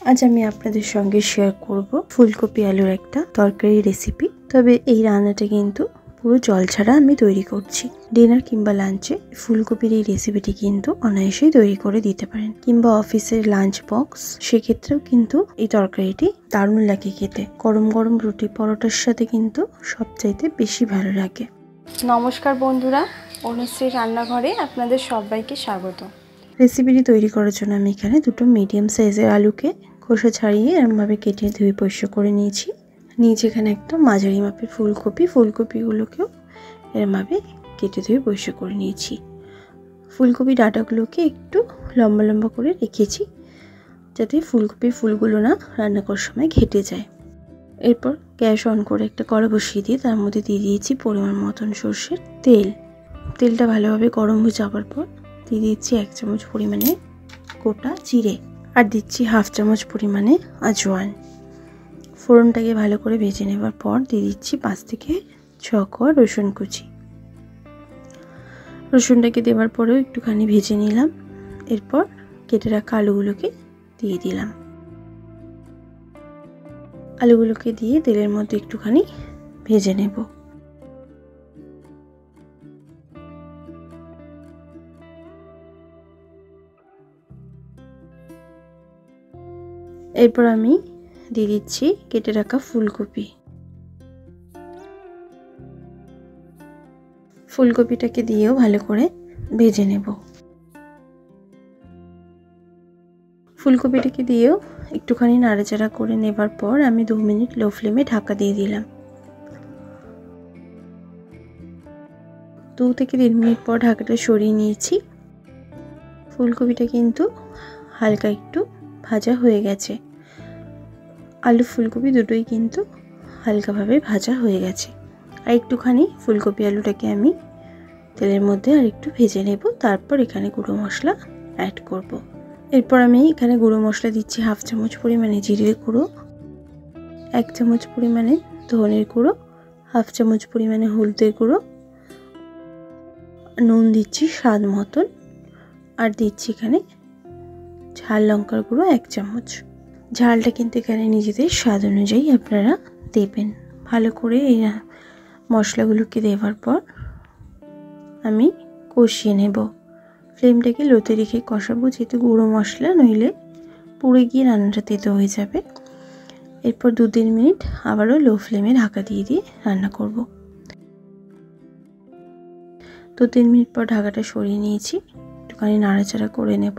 আজ আমি আপনাদের সঙ্গে শেয়ার করব ফুলকপি আলুর একটা তরকারি রেসিপি। তবে এই রান্নাটা কিন্তু পুরো জল ছাড়া আমি তৈরি করছি। ডিনার কিংবা লাঞ্চে ফুলকপির এই রেসিপিটি কিন্তু অনায়াসেই তৈরি করে দিতে পারেন, কিংবা অফিসের লাঞ্চ বক্স, সেক্ষেত্রেও কিন্তু এই তরকারিটি দারুণ লাগে খেতে। গরম গরম রুটি পরোটার সাথে কিন্তু সবচাইতে বেশি ভালো লাগে। নমস্কার বন্ধুরা, অনুশ্রীর রান্নাঘরে আপনাদের সবাইকে স্বাগত। রেসিপিটি তৈরি করার জন্য আমি এখানে দুটো মিডিয়াম সাইজের আলুকে খোসা ছাড়িয়ে এরমভাবে কেটে ধুয়ে পরিষ্কার করে নিয়েছি। এখানে একটা মাঝারি মাপের ফুলকপিগুলোকেও এরমভাবে কেটে ধুয়ে পরিষ্কার করে নিয়েছি। ফুলকপি ডাঁটাগুলোকে একটু লম্বা লম্বা করে রেখেছি, যাতে ফুলকপির ফুলগুলো না রান্না করার সময় ঘেটে যায়। এরপর গ্যাস অন করে একটা কড়া বসিয়ে দিয়ে তার মধ্যে দিয়ে দিয়েছি পরিমাণ মতন সর্ষের তেল। তেলটা ভালোভাবে গরম হয়ে যাওয়ার পর দিয়ে দিচ্ছি 1 চামচ পরিমাণে গোটা জিরে, আর দিচ্ছি 1/2 চামচ পরিমাণে আজওয়ান। ফোড়নটাকে ভালো করে ভেজে নেবার পর দিয়ে দিচ্ছি 5 থেকে 6 কোয়া রসুন কুচি। রসুনটাকে দেওয়ার পরেও একটুখানি ভেজে নিলাম। এরপর কেটে রাখা আলুগুলোকে দিয়ে দিলাম। আলুগুলোকে দিয়ে তেলের মধ্যে একটুখানি ভেজে নেব। এরপর আমি দিয়ে দিচ্ছি কেটে রাখা ফুলকপিটাকে দিয়েও ভালো করে ভেজে নেব। ফুলকপিটাকে দিয়েও একটুখানি নাড়াচাড়া করে নেবার পর আমি 2 মিনিট লো ফ্লেমে ঢাকা দিয়ে দিলাম। 2 থেকে 3 মিনিট পর ঢাকাটা সরিয়ে নিয়েছি। ফুলকপিটা কিন্তু হালকা একটু ভাজা হয়ে গেছে। আলু ফুলকপি দুটোই কিন্তু হালকাভাবে ভাজা হয়ে গেছে। আর একটুখানি ফুলকপি আলুটাকে আমি তেলের মধ্যে আর একটু ভেজে নেব। তারপর এখানে গুঁড়ো মশলা অ্যাড করব। এরপর আমি এখানে গুঁড়ো মশলা দিচ্ছি 1/2 চামচ পরিমাণে জিরের গুঁড়ো, 1 চামচ পরিমাণে ধনের গুঁড়ো, 1/2 চামচ পরিমাণে হলুদের গুঁড়ো, নুন দিচ্ছি স্বাদ মতন, আর দিচ্ছি এখানে ঝাল লঙ্কার গুঁড়ো 1 চামচ। ঝালটা কিন্তু এখানে নিজেদের স্বাদ অনুযায়ী আপনারা দেবেন। ভালো করে এই মশলাগুলোকে দেওয়ার পর আমি কষিয়ে নেব। ফ্লেমটাকে লোতে রেখে কষাবো, যেহেতু গুঁড়ো মশলা, নইলে পুড়ে গিয়ে রান্নাটা তেতো হয়ে যাবে। এরপর 2-3 মিনিট আবারও লো ফ্লেমে ঢাকা দিয়ে দিয়ে রান্না করব। 2-3 মিনিট পর ঢাকাটা সরিয়ে নিয়েছি। একটুখানি নাড়াচাড়া করে নেব।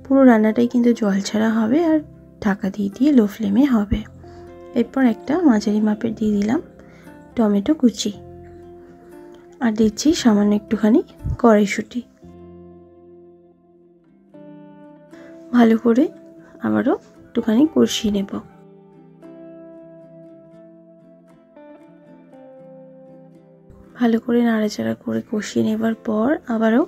পুরো রান্নাটাই কিন্তু জল ছাড়া হবে আর ঢাকা দিয়ে দিয়ে লো ফ্লেমে হবে। এরপর একটা মাঝারি মাপের দিয়ে দিলাম টমেটো কুচি, আর দিচ্ছি সামান্য একটুখানি কড়াইশুঁটি। ভালো করে আবারও একটুখানি কষিয়ে নেব। ভালো করে নাড়াচাড়া করে কষিয়ে নেবার পর আবারও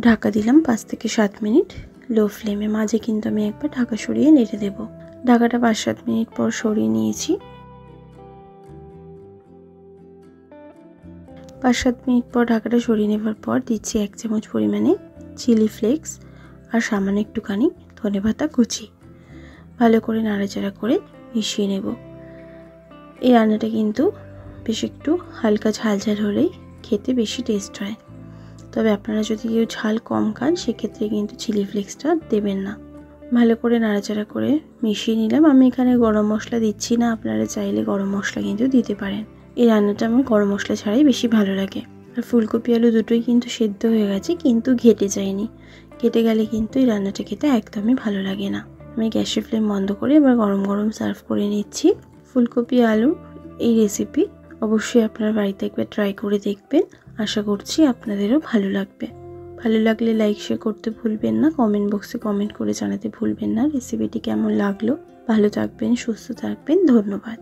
ঢাকা দিলাম 5 থেকে 7 মিনিট লো ফ্লেমে। মাঝে কিন্তু আমি একবার ঢাকা সরিয়ে নেড়ে দেব। ঢাকাটা 5-7 মিনিট পর সরিয়ে নিয়েছি। 5-7 মিনিট পর ঢাকাটা সরিয়ে নেবার পর দিচ্ছি 1 চামচ পরিমাণে চিলি ফ্লেক্স আর সামান্য একটুখানি ধনেপাতা কুচি। ভালো করে নাড়াচাড়া করে মিশিয়ে নেব। এই রান্নাটা কিন্তু বেশ একটু হালকা ঝাল ঝাল হলেই খেতে বেশি টেস্ট হয়। তবে আপনারা যদি কেউ ঝাল কম খান, সেক্ষেত্রে কিন্তু চিলি ফ্লেক্সটা দেবেন না। ভালো করে নাড়াচাড়া করে মিশিয়ে নিলাম। আমি এখানে গরম মশলা দিচ্ছি না, আপনারা চাইলে গরম মশলা কিন্তু দিতে পারেন। এই রান্নাটা আমার গরম মশলা ছাড়াই বেশি ভালো লাগে। আর ফুলকপি আলু দুটোই কিন্তু সেদ্ধ হয়ে গেছে, কিন্তু ঘেটে যায়নি। ঘেটে গেলে কিন্তু এই রান্নাটা খেতে একদমই ভালো লাগে না। আমি গ্যাসের ফ্লেম বন্ধ করে এবার গরম গরম সার্ভ করে নিচ্ছি। ফুলকপি আলু এই রেসিপি অবশ্যই আপনার বাড়িতে একবার ট্রাই করে দেখবেন। আশা করছি আপনাদেরও ভালো লাগবে। ভালো লাগলে লাইক শেয়ার করতে ভুলবেন না। কমেন্ট বক্সে কমেন্ট করে জানাতে ভুলবেন না রেসিপিটি কেমন লাগলো। ভালো থাকবেন, সুস্থ থাকবেন। ধন্যবাদ।